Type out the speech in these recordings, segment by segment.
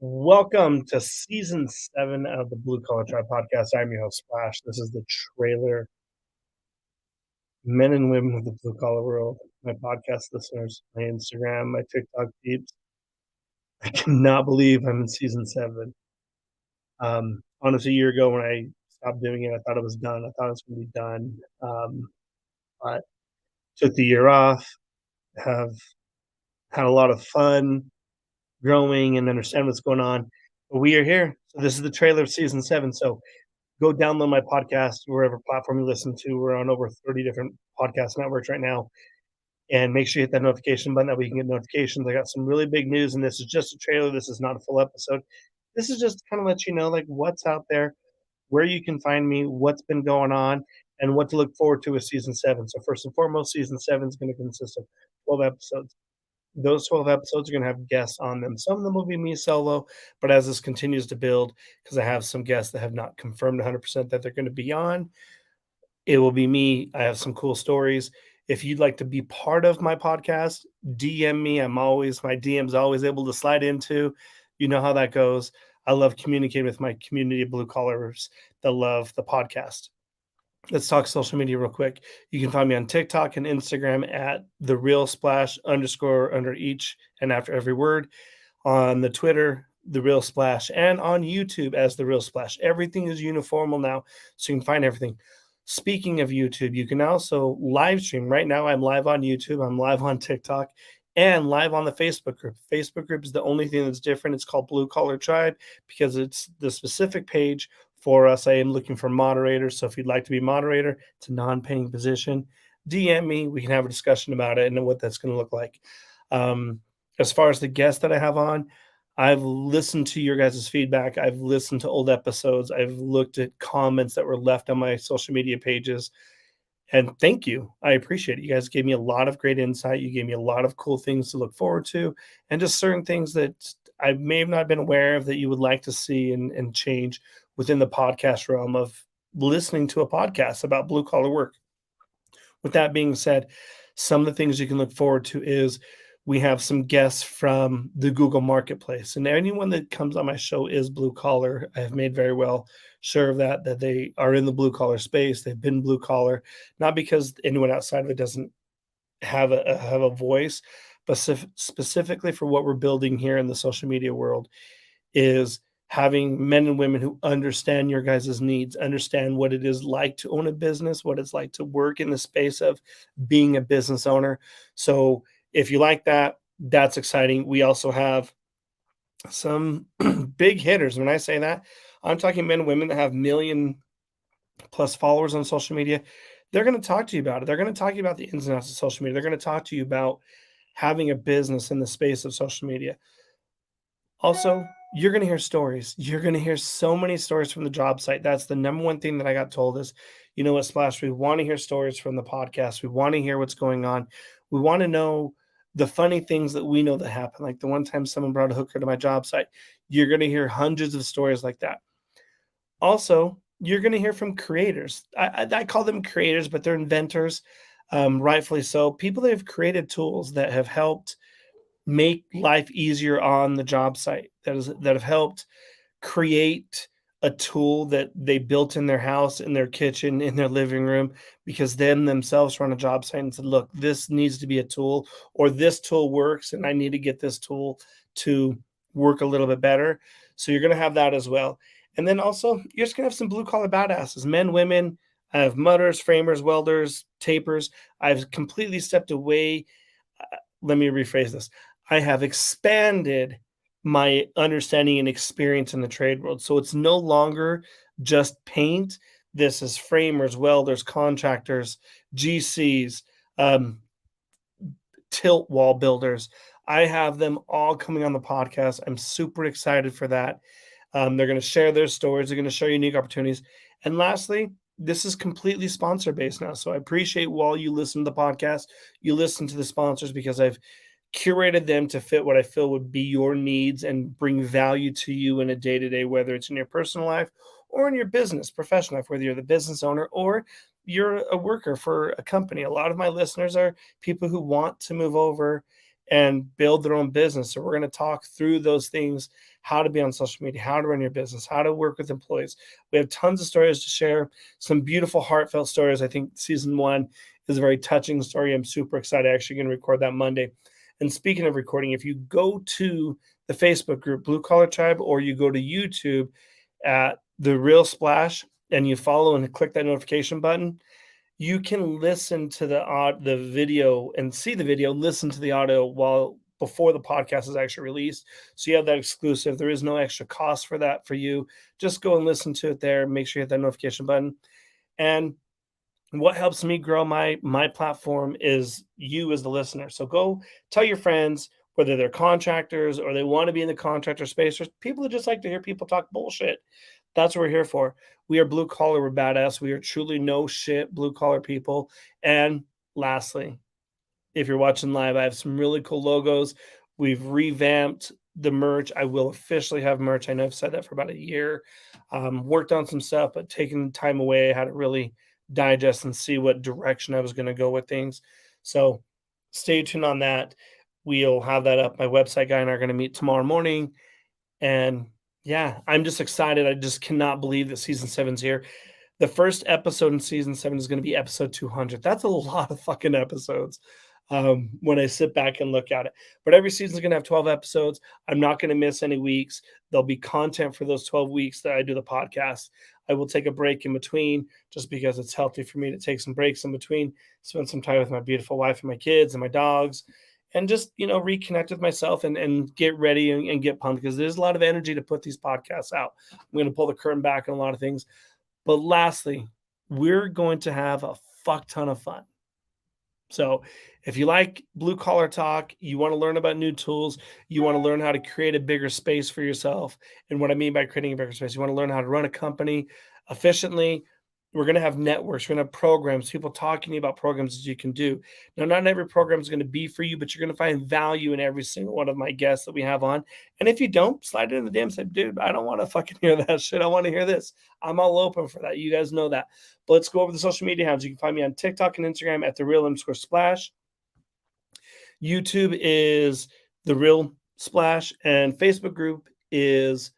Welcome to season 7 of the Blue Collar Tribe podcast. I'm your host, Splash. This is the trailer. Men and women of the blue collar world, my podcast listeners, my Instagram, my TikTok peeps. I cannot believe I'm in season 7. Honestly, a year ago when I stopped doing it, I thought it was done. I thought it was going to be done. But took the year off, have had a lot of fun growing and understand what's going on. But we are here. So this is the trailer of season 7. So go download my podcast wherever platform you listen to. We're on over 30 different podcast networks right now. And make sure you hit that notification button that we can get notifications. I got some really big news, and this is just a trailer. This is not a full episode. This is just to kind of let you know like what's out there, where you can find me, what's been going on, and what to look forward to with season 7. So first and foremost, season 7 is going to consist of 12 episodes. Those 12 episodes are going to have guests on them. Some of them will be me solo, but as this continues to build, because I have some guests that have not confirmed 100% that they're going to be on, it will be me. I have some cool stories. If you'd like to be part of my podcast, DM me. My DM's always able to slide into. You know how that goes. I love communicating with my community of blue collars that love the podcast. Let's talk social media real quick. You can find me on TikTok and Instagram at the real splash _ under each and after every word. On the Twitter, the real splash, and on YouTube as the real splash. Everything is uniformal now, so you can find everything. Speaking of YouTube, you can also live stream. Right now, I'm live on YouTube. I'm live on TikTok and live on the Facebook group. Facebook group is the only thing that's different. It's called Blue Collar Tribe because it's the specific page for us. I am looking for moderators. So if you'd like to be moderator, it's a non-paying position. DM me. We can have a discussion about it and what that's going to look like. As far as the guests that I have on, I've listened to your guys' feedback. I've listened to old episodes. I've looked at comments that were left on my social media pages. And thank you. I appreciate it. You guys gave me a lot of great insight. You gave me a lot of cool things to look forward to, and just certain things that I may have not been aware of that you would like to see and change within the podcast realm of listening to a podcast about blue collar work. With that being said, some of the things you can look forward to is we have some guests from the Google Marketplace. And anyone that comes on my show is blue collar. I have made very well sure of that they are in the blue collar space. They've been blue collar, not because anyone outside of it doesn't have a voice, but specifically for what we're building here in the social media world is having men and women who understand your guys' needs, understand what it is like to own a business, what it's like to work in the space of being a business owner. So if you like that, that's exciting. We also have some big hitters. When I say that, I'm talking men and women that have million plus followers on social media. They're going to talk to you about it. They're going to talk to you about the ins and outs of social media. They're going to talk to you about having a business in the space of social media. Also, you're going to hear stories. You're going to hear so many stories from the job site. That's the number one thing that I got told is, you know what, Splash, we want to hear stories from the podcast. We want to hear what's going on. We want to know the funny things that we know that happen. Like the one time someone brought a hooker to my job site. You're going to hear hundreds of stories like that. Also, you're going to hear from creators. I call them creators, but they're inventors, rightfully so. People that have created tools that have helped make life easier on the job site, that have helped create a tool that they built in their house, in their kitchen, in their living room, because them themselves run a job site and said, look, this needs to be a tool, or this tool works and I need to get this tool to work a little bit better. So you're going to have that as well. And then also you're just going to have some blue collar badasses, men, women. I have mutters, framers, welders, tapers. I've completely stepped away. Let me rephrase this. I have expanded my understanding and experience in the trade world. So it's no longer just paint. This is framers, welders, contractors, GCs, tilt wall builders. I have them all coming on the podcast. I'm super excited for that. They're going to share their stories. They're going to share unique opportunities. And lastly, this is completely sponsor based now. So I appreciate while you listen to the podcast, you listen to the sponsors because I've curated them to fit what I feel would be your needs and bring value to you in a day to day, whether it's in your personal life or in your business, professional life, whether you're the business owner or you're a worker for a company. A lot of my listeners are people who want to move over and build their own business. So we're going to talk through those things, how to be on social media, how to run your business, how to work with employees. We have tons of stories to share, some beautiful, heartfelt stories. I think season one is a very touching story. I'm super excited. Actually going to record that Monday. And speaking of recording, if you go to the Facebook group, Blue Collar Tribe, or you go to YouTube at The Real Splash and you follow and click that notification button, you can listen to the video and see the video, listen to the audio while before the podcast is actually released. So you have that exclusive. There is no extra cost for that for you. Just go and listen to it there. Make sure you hit that notification button. And what helps me grow my platform is you as the listener. So go tell your friends, whether they're contractors or they want to be in the contractor space, or people who just like to hear people talk bullshit. That's what we're here for. We are blue collar, we're badass. We are truly no shit blue collar people. And lastly, if you're watching live, I have some really cool logos. We've revamped the merch. I will officially have merch. I know I've said that for about a year. Worked on some stuff, but taking time away, I had to really digest and see what direction I was going to go with things. So stay tuned on that. We'll have that up. My website guy and I are going to meet tomorrow morning. And yeah, I'm just excited. I just cannot believe that season seven's here. The first episode in season seven is going to be episode 200. That's a lot of fucking episodes when I sit back and look at it. But every season is going to have 12 episodes. I'm not going to miss any weeks. There'll be content for those 12 weeks that I do the podcast. I will take a break in between just because it's healthy for me to take some breaks in between, spend some time with my beautiful wife and my kids and my dogs, and just, reconnect with myself and get ready and get pumped because there's a lot of energy to put these podcasts out. I'm going to pull the curtain back on a lot of things. But lastly, we're going to have a fuck ton of fun. So if you like blue collar talk, you want to learn about new tools, you want to learn how to create a bigger space for yourself. And what I mean by creating a bigger space, you want to learn how to run a company efficiently. We're going to have networks, we're going to have programs, people talking about programs that you can do. Now, not every program is going to be for you, but you're going to find value in every single one of my guests that we have on. And if you don't, slide it in the DM, say, dude, I don't want to fucking hear that shit. I want to hear this. I'm all open for that. You guys know that. But let's go over the social media handles. You can find me on TikTok and Instagram at @thereal_splash. YouTube is The Real Splash, and Facebook group is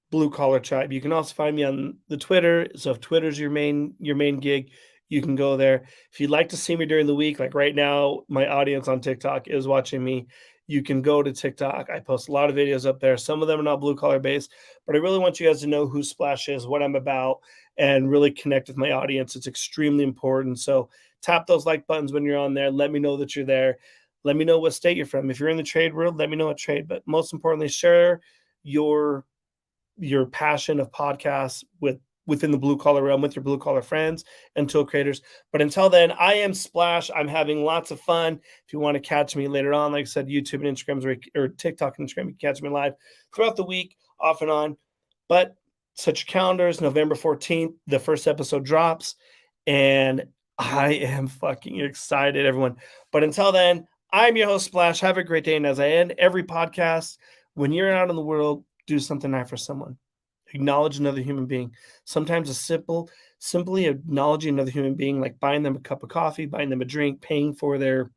Blue Collar Tribe. You can also find me on the Twitter. So if Twitter's your main gig, you can go there. If you'd like to see me during the week, like right now, my audience on TikTok is watching me. You can go to TikTok. I post a lot of videos up there. Some of them are not blue collar based, but I really want you guys to know who Splash is, what I'm about, and really connect with my audience. It's extremely important. So tap those like buttons when you're on there. Let me know that you're there. Let me know what state you're from. If you're in the trade world, let me know what trade. But most importantly, share your passion of podcasts within the blue collar realm with your blue collar friends and tool creators. But until then, I am Splash. I'm having lots of fun. If you want to catch me later on, like I said, YouTube and Instagram or TikTok and Instagram, you can catch me live throughout the week, off and on. But set your calendars. November 14th, the first episode drops, and I am fucking excited, everyone. But until then, I'm your host, Splash. Have a great day. And as I end every podcast, when you're out in the world, do something nice for someone. Acknowledge another human being. Sometimes it's simply acknowledging another human being, like buying them a cup of coffee, buying them a drink, paying for their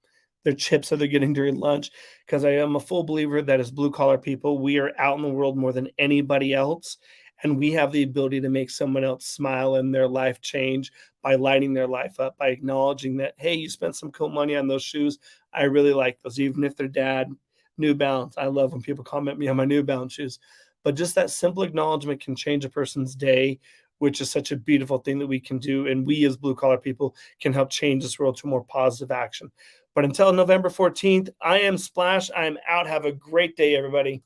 chips that they're getting during lunch. Because I am a full believer that as blue collar people, we are out in the world more than anybody else. And we have the ability to make someone else smile and their life change by lighting their life up, by acknowledging that, hey, you spent some cool money on those shoes. I really like those, even if they're dad New Balance. I love when people comment me on my New Balance shoes. But just that simple acknowledgement can change a person's day, which is such a beautiful thing that we can do. And we as blue collar people can help change this world to more positive action. But until November 14th, I am Splash. I am out. Have a great day, everybody.